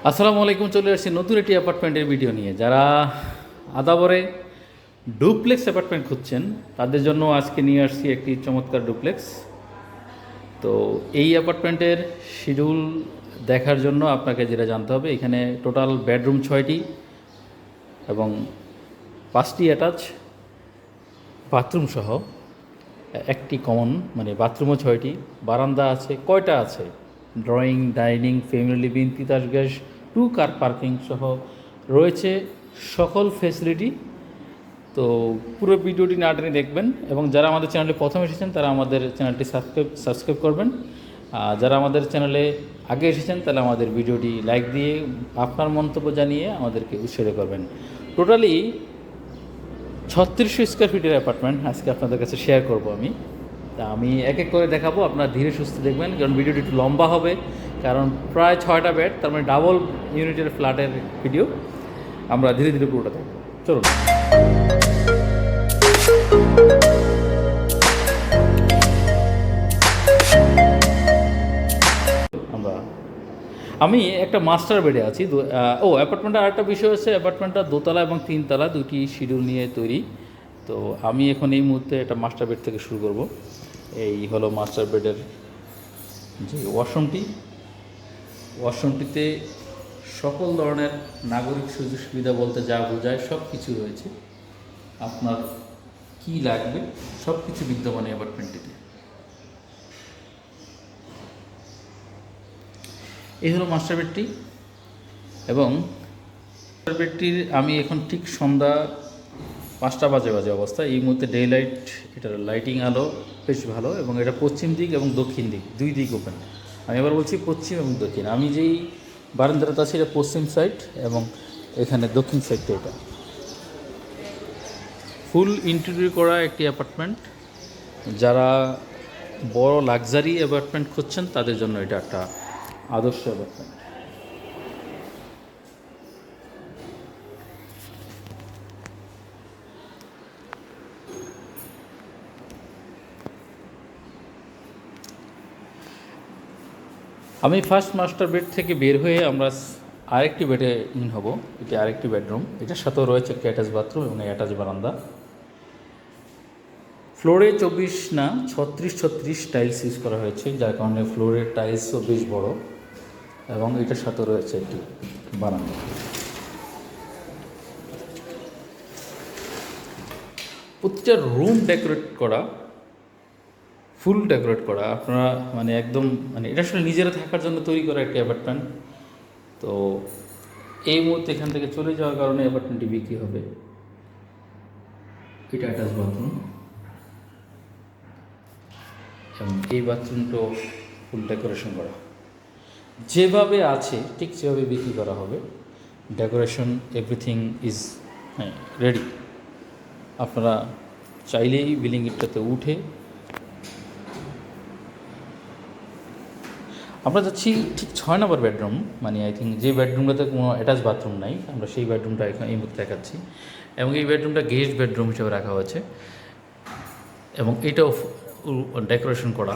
আসসালামু আলাইকুম। চলে আসছি নতুন একটি অ্যাপার্টমেন্টের ভিডিও নিয়ে। যারা আদাবরে ডুপ্লেক্স অ্যাপার্টমেন্ট খুঁজছেন তাদের জন্য আজকে নিয়ে আসছি একটি চমৎকার ডুপ্লেক্স। তো এই অ্যাপার্টমেন্টের শিডিউল দেখার জন্য আপনাকে যেটা জানতে হবে, এখানে টোটাল বেডরুম 6টি এবং 5টি অ্যাটাচ বাথরুম সহ একটি কমন, মানে বাথরুমও 6টি, বারান্দা আছে কয়টা আছে, drawing, dining, family living, Titas gas, 2 car parking সহ রয়েছে সকল ফেসিলিটি। তো পুরো ভিডিওটি না টেনে দেখবেন এবং যারা আমাদের চ্যানেলে প্রথম এসেছেন তারা আমাদের চ্যানেলটি সাবস্ক্রাইব করবেন। যারা আমাদের চ্যানেলে আগে এসেছেন তাহলে আমাদের ভিডিওটি লাইক দিয়ে আপনার মন্তব্য জানিয়ে আমাদেরকে উৎসাহিত করবেন। টোটালি 3600 স্কোয়ার ফিটের অ্যাপার্টমেন্ট আজকে আপনাদের কাছে শেয়ার করব আমি। তা আমি এক এক করে দেখাবো, আপনারা ধীরে সুস্থে দেখবেন, কারণ ভিডিওটি একটু লম্বা হবে, কারণ প্রায় 6টা বেড, তার মানে ডাবল ইউনিটের ফ্ল্যাটের ভিডিও। আমরা ধীরে ধীরে পুরোটা দেখব, চলুন। আমরা আমি একটা মাস্টার বেডে আছি। অ্যাপার্টমেন্টের আরেকটা বিষয় হচ্ছে, অ্যাপার্টমেন্টটা দোতলা এবং তিনতলা দুটি শিডিউল নিয়ে তৈরি। তো আমি এখন এই মুহূর্তে একটা মাস্টার বেড থেকে শুরু করব। এই হলো মাস্টার বেডের যে ওয়াশরুমটিতে সকল ধরনের নাগরিক সুযোগ সুবিধা বলতে যা বোঝায় সব কিছু রয়েছে। আপনার কি লাগবে সব কিছু বিদ্যমান এই অ্যাপার্টমেন্টটিতে। এই হলো মাস্টার বেডটি এবং মাস্টার বেডটির আমি এখন ঠিক সন্ধ্যা 5টা বাজে অবস্থা। এই মুহূর্তে ডে লাইট, এটার লাইটিং আলো বেশ ভালো এবং এটা পশ্চিম দিক এবং দক্ষিণ দিক, দুই দিক ওপেন। আমি এবার বলছি পশ্চিম এবং দক্ষিণ। আমি যেই বারান্দাটা আছে এটা পশ্চিম সাইড এবং এখানে দক্ষিণ সাইডটা। এটা ফুল ইন্টেরিয়র করা একটি অ্যাপার্টমেন্ট। যারা বড় লাক্সারি অ্যাপার্টমেন্ট খুঁজছেন তাদের জন্য এটা একটা আদর্শ অ্যাপার্টমেন্ট। আমি ফার্স্ট মাস্টার বেড থেকে বের হয়ে আমরা আরেকটি বেডে ইন হব। এটি আরেকটি বেডরুম, এটার সাথেও রয়েছে একটি অ্যাটাচ বাথরুম এবং অ্যাটাচ বারান্দা। ফ্লোরে 24 না 36 টাইলস ইউজ করা হয়েছে, যার কারণে ফ্লোরের টাইলসও বেশ বড় এবং এটার সাথে রয়েছে একটি বারান্দা। প্রতিটা রুম ডেকোরেট করা, ফুল ডেকোরেট করা। আপনারা মানে একদম মানে এটা আসলে নিজেরা থাকার জন্য তৈরি করা একটি অ্যাপার্টমেন্ট। তো এই মুহূর্তে এখান থেকে চলে যাওয়ার কারণে অ্যাপার্টমেন্টটি বিক্রি হবে। এটা অ্যাটাচ বাথরুম এবং এই বাথরুমটাও ফুল ডেকোরেশন করা, যেভাবে আছে ঠিক সেভাবে বিক্রি করা হবে। Decoration everything is ready. আপনারা চাইলেই বিল্ডিং গেটটাতে উঠে আমরা যাচ্ছি ঠিক 6 নম্বর বেডরুম, মানে আই থিঙ্ক যে বেডরুমটাতে কোনো অ্যাটাচ বাথরুম নাই, আমরা সেই বেডরুমটা এখন এই মুহূর্তে দেখাচ্ছি। এবং এই বেডরুমটা গেস্ট বেডরুম হিসেবে রাখা হয়েছে এবং এটাও ডেকোরেশন করা।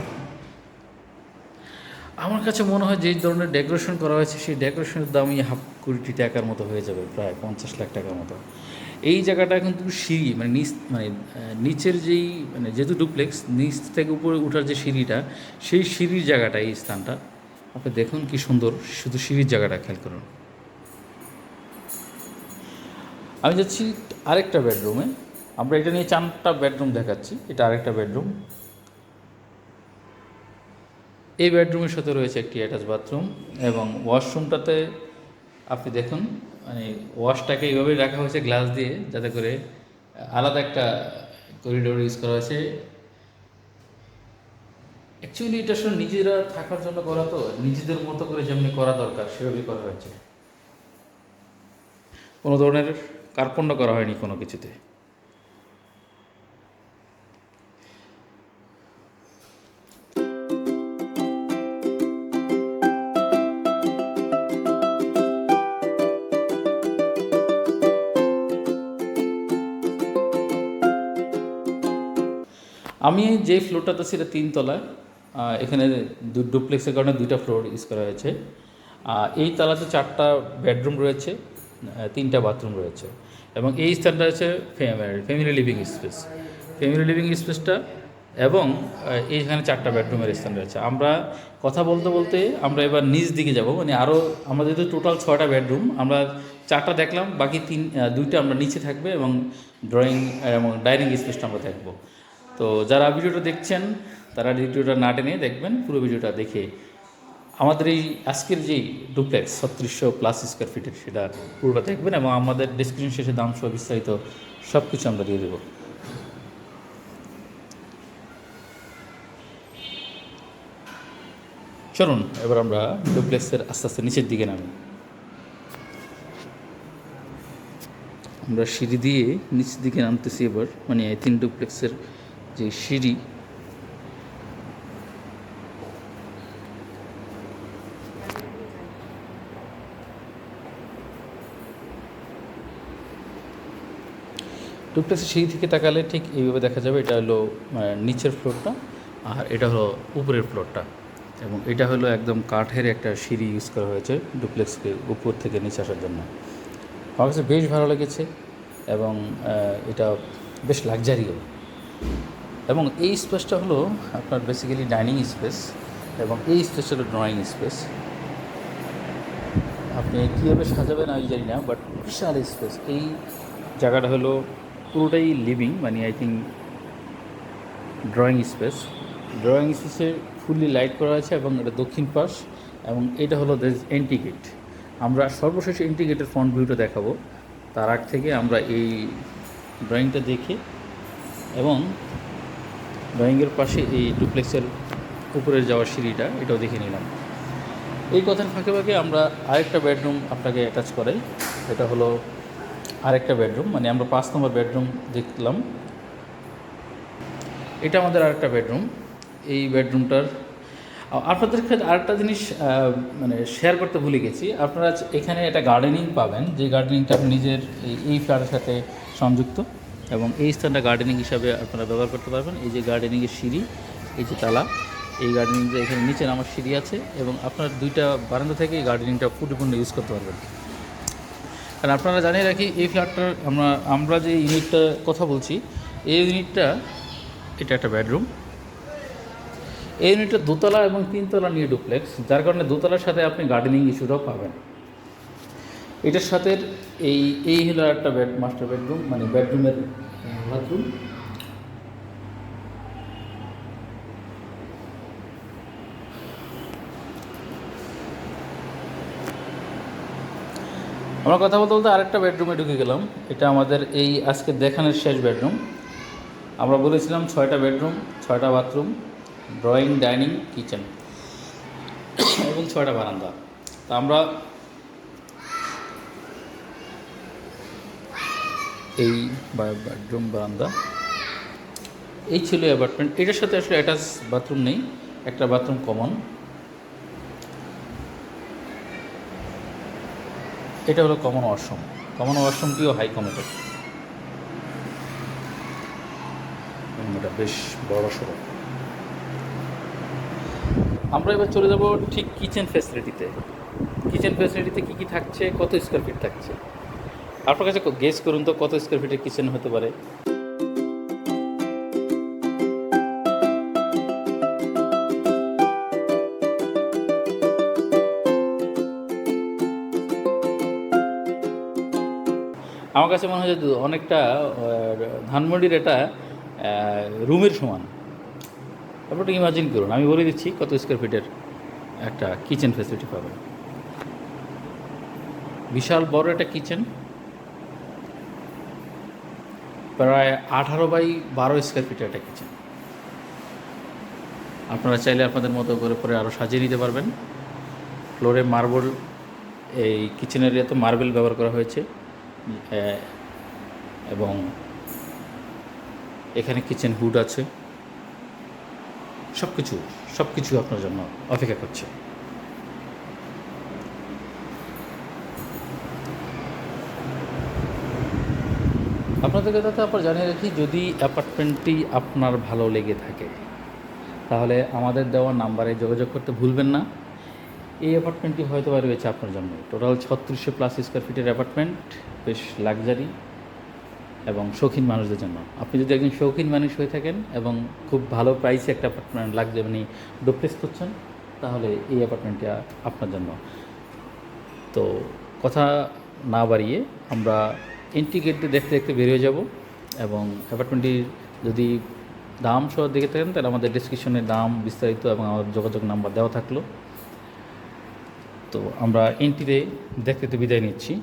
আমার কাছে মনে হয় যে ধরনের ডেকোরেশন করা হয়েছে সেই ডেকোরেশনের দামই 2.5 কোটি টাকার মতো হয়ে যাবে, প্রায় 50 লাখ টাকার মতো। এই জায়গাটা কিন্তু সিঁড়ি, মানে নিচের যেই, মানে যেহেতু ডুপ্লেক্স, নিচ থেকে উপরে ওঠার যে সিঁড়িটা, সেই সিঁড়ির জায়গাটা, এই স্থানটা আপনি দেখুন কি সুন্দর। শুধু সিঁড়ির জায়গাটা খেয়াল করুন। আমি যাচ্ছি আরেকটা বেডরুমে। আমরা এটা নিয়ে 4টা বেডরুম দেখাচ্ছি, এটা আরেকটা বেডরুম। এই বেডরুমের সাথে রয়েছে একটি অ্যাটাচ বাথরুম এবং ওয়াশরুমটাতে আপনি দেখুন, মানে ওয়াশটাকে এইভাবেই রাখা হয়েছে গ্লাস দিয়ে, যাতে করে আলাদা একটা করিডোর ইউজ করা হয়েছে। অ্যাকচুয়ালি এটা আসলে নিজেরা থাকার জন্য করা, তো নিজেদের মতো করে যেমনি করা দরকার সেভাবেই করা হয়েছে। কোনো ধরনের কার্পণ্য করা হয়নি কোনো কিছুতে। আমি যে ফ্লোরটাতে আছি এটা 3 তলায়। এখানে ডুপ্লেক্সের কারণে 2টা ফ্লোর ইউজ করা হয়েছে। এই তালাতে 4টা বেডরুম রয়েছে, 3টা বাথরুম রয়েছে, এবং এই স্থানটা হচ্ছে family living space. Family living স্পেসটা এবং এইখানে 4টা বেডরুমের স্থান রয়েছে। আমরা কথা বলতে বলতে আমরা এবার নিচ দিকে যাব, মানে আরও আমরা যেহেতু টোটাল 6টা বেডরুম, আমরা 4টা দেখলাম, বাকি 2টা আমরা নিচে থাকবে এবং ড্রয়িং এবং ডাইনিং স্পেসটা আমরা দেখব। তো যারা ভিডিওটা দেখছেন তারা ভিডিওটা না টেনে দেখবেন, পুরো ভিডিওটা দেখে আমাদের এই আজকের যেই ডুপ্লেক্স 3600+ স্কোয়ার ফিটের সেটা পুরোটা দেখবেন, এবং আমাদের ডিসক্রিপশন শেষে দাম সহ বিস্তারিত সব কিছু আমরা দিয়ে দেবো। চলুন এবার আমরা ডুপ্লেক্সের আস্তে আস্তে নিচের দিকে নামি। আমরা সিঁড়ি দিয়ে নিচের দিকে নামতেছি এবার, মানে এই 3 ডুপ্লেক্সের যে সিঁড়ি, ডুপ্লেক্সের সিঁড়ি থেকে তাকালে ঠিক এইভাবে দেখা যাবে। এটা হলো নিচের ফ্লোরটা, আর এটা হলো উপরের ফ্লোরটা, এবং এটা হলো একদম কাঠের একটা সিঁড়ি ইউজ করা হয়েছে ডুপ্লেক্সকে উপর থেকে নিচে আসার জন্য। আমার কাছে বেশ ভালো লেগেছে, এবং এটা বেশ লাক্সারিও। এবং এই স্পেসটা হলো আপনার বেসিক্যালি ডাইনিং স্পেস, এবং এই স্পেসটা হলো ড্রয়িং স্পেস। আপনি কীভাবে সাজাবেন আমি জানি না, বাট বিশাল স্পেস। এই জায়গাটা হলো পুরোটাই লিভিং, মানে I think drawing space. Drawing স্পেসে ফুললি লাইট করা আছে, এবং এটা দক্ষিণ পাশ, এবং এটা হলো এন্ট্রি গেট। আমরা সর্বশেষ এন্ট্রি গেটের ফ্রন্ট ভিউটা দেখাবো। তার আগ থেকে আমরা এই ড্রয়িংটা দেখে এবং ড্রয়িংয়ের পাশে এই ডুপ্লেক্সের উপরে যাওয়ার সিঁড়িটা, এটাও দেখে নিলাম। এই কথার ফাঁকে ফাঁকে আমরা আরেকটা বেডরুম আপনাকে অ্যাটাচ করাই। এটা হলো আরেকটা বেডরুম, মানে আমরা 5 নম্বর বেডরুম দেখলাম। এটা আমাদের আরেকটা বেডরুম। এই বেডরুমটার আপনাদের ক্ষেত্রে আরেকটা জিনিস মানে শেয়ার করতে ভুলে গেছি। আপনারা এখানে একটা গার্ডেনিং পাবেন, যে গার্ডেনিংটা আপনি নিজের এই ফ্ল্যাটের সাথে সংযুক্ত, এবং এই স্থানটা গার্ডেনিং হিসাবে আপনারা ব্যবহার করতে পারবেন। এই যে গার্ডেনিংয়ের সিঁড়ি, এই যে তালা, এই গার্ডেনিংটা এখানে নিচে নামার সিঁড়ি আছে, এবং আপনার 2টা বারান্দা থেকে এই গার্ডেনিংটা পরিপূর্ণ ইউজ করতে পারবেন। কারণ আপনারা জানিয়ে রাখি, এই ফ্ল্যাটটার আমরা যে ইউনিটটা কথা বলছি, এই ইউনিটটা এটা একটা বেডরুম। এই ইউনিটটা 2তলা এবং 3তলা নিয়ে ডুপ্লেক্স, যার কারণে 2তলার সাথে আপনি গার্ডেনিং ইস্যুটাও পাবেন। এটার সাথে এই হলো একটা মাস্টার বেডরুম, মানে বেডরুমের বাথরুম। আমরা কথা বলতে বলতে আরেকটা বেডরুমে ঢুকে গেলাম। এটা আমাদের এই আজকে দেখানোর শেষ বেডরুম। আমরা বলেছিলাম 6টা বেডরুম, 6টা বাথরুম, ড্রয়িং, ডাইনিং, কিচেন এবং 6টা বারান্দা। তা আমরা এই বেডরুম, বারান্দা, এই ছিল অ্যাপার্টমেন্ট। এটার সাথে আসলে অ্যাটাচ বাথরুম নেই, একটা বাথরুম কমন। এটা হলো কমন ওয়াশরুম। কমন ওয়াশরুমটিও হাই কমেটেড, এটা বেশ বড় সড়ো। আমরা এবার চলে যাব ঠিক কিচেন ফ্যাসিলিটিতে। কিচেন ফ্যাসিলিটিতে কী কী থাকছে, কত স্কোয়ার ফিট থাকছে, আপনার কাছে গেস করুন তো কত স্কোয়ার ফিটের কিচেন হতে পারে। আমার কাছে মনে হয় যে অনেকটা ধানমন্ডির এটা রুমের সমান। তারপর একটু ইমাজিন করুন, আমি বলে দিচ্ছি কত স্কোয়ার ফিটের একটা কিচেন ফ্যাসিলিটি পাবেন। বিশাল বড় একটা কিচেন, প্রায় 18x12 স্কোয়ার ফিটের একটা কিচেন। আপনারা চাইলে আপনাদের মতো করে পরে আরও সাজিয়ে নিতে পারবেন। ফ্লোরে মার্বেল, এই কিচেন এরিয়াতে মার্বেল ব্যবহার করা হয়েছে, এবং এখানে কিচেন হুড আছে। সব কিছু আপনার জন্য অপেক্ষা করছে। আপনাদেরকে তারপর জানিয়ে রাখি, যদি অ্যাপার্টমেন্টটি আপনার ভালো লেগে থাকে তাহলে আমাদের দেওয়া নাম্বারে যোগাযোগ করতে ভুলবেন না। এই অ্যাপার্টমেন্টটি হয়তো বা রয়েছে আপনার জন্য। টোটাল 3600+ স্কোয়ার ফিটের অ্যাপার্টমেন্ট, বেশ লাক্সারি এবং শৌখিন মানুষদের জন্য। আপনি যদি একজন শৌখিন মানুষ হয়ে থাকেন এবং খুব ভালো প্রাইসে একটা অ্যাপার্টমেন্ট লাগছে, মানে ডুপ্লেক্স করছেন, তাহলে এই অ্যাপার্টমেন্টটা আপনার জন্য। তো কথা না বাড়িয়ে আমরা এন্ট্রি গেট দিয়ে দেখতে দেখতে বেরিয়ে যাব, এবং অ্যাপার্টমেন্টটির যদি দাম সহ দেখে থাকেন তাহলে আমাদের ডিসক্রিপশনে দাম বিস্তারিত এবং আমার যোগাযোগ নাম্বার দেওয়া থাকলো। তো আমরা এন্ট্রিতে দেখতে দেখতে বিদায় নিচ্ছি।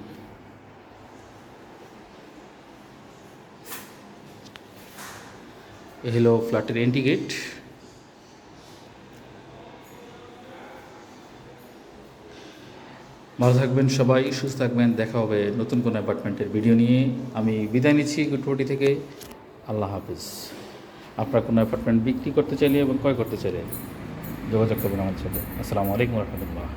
এ হলো ফ্ল্যাটের এন্ট্রি গেট। ভালো থাকবেন সবাই, সুস্থ থাকবেন। দেখা হবে নতুন কোনো অ্যাপার্টমেন্টের ভিডিও নিয়ে। আমি বিদায় নিচ্ছি গুটপটি থেকে। আল্লাহ হাফিজ। আপনারা কোনো অ্যাপার্টমেন্ট বিক্রি করতে চাইলে এবং ক্রয় করতে চাইলে যোগাযোগ করবেন আমার সাথে। আসসালামু আলাইকুম রহমতুল্লাহ।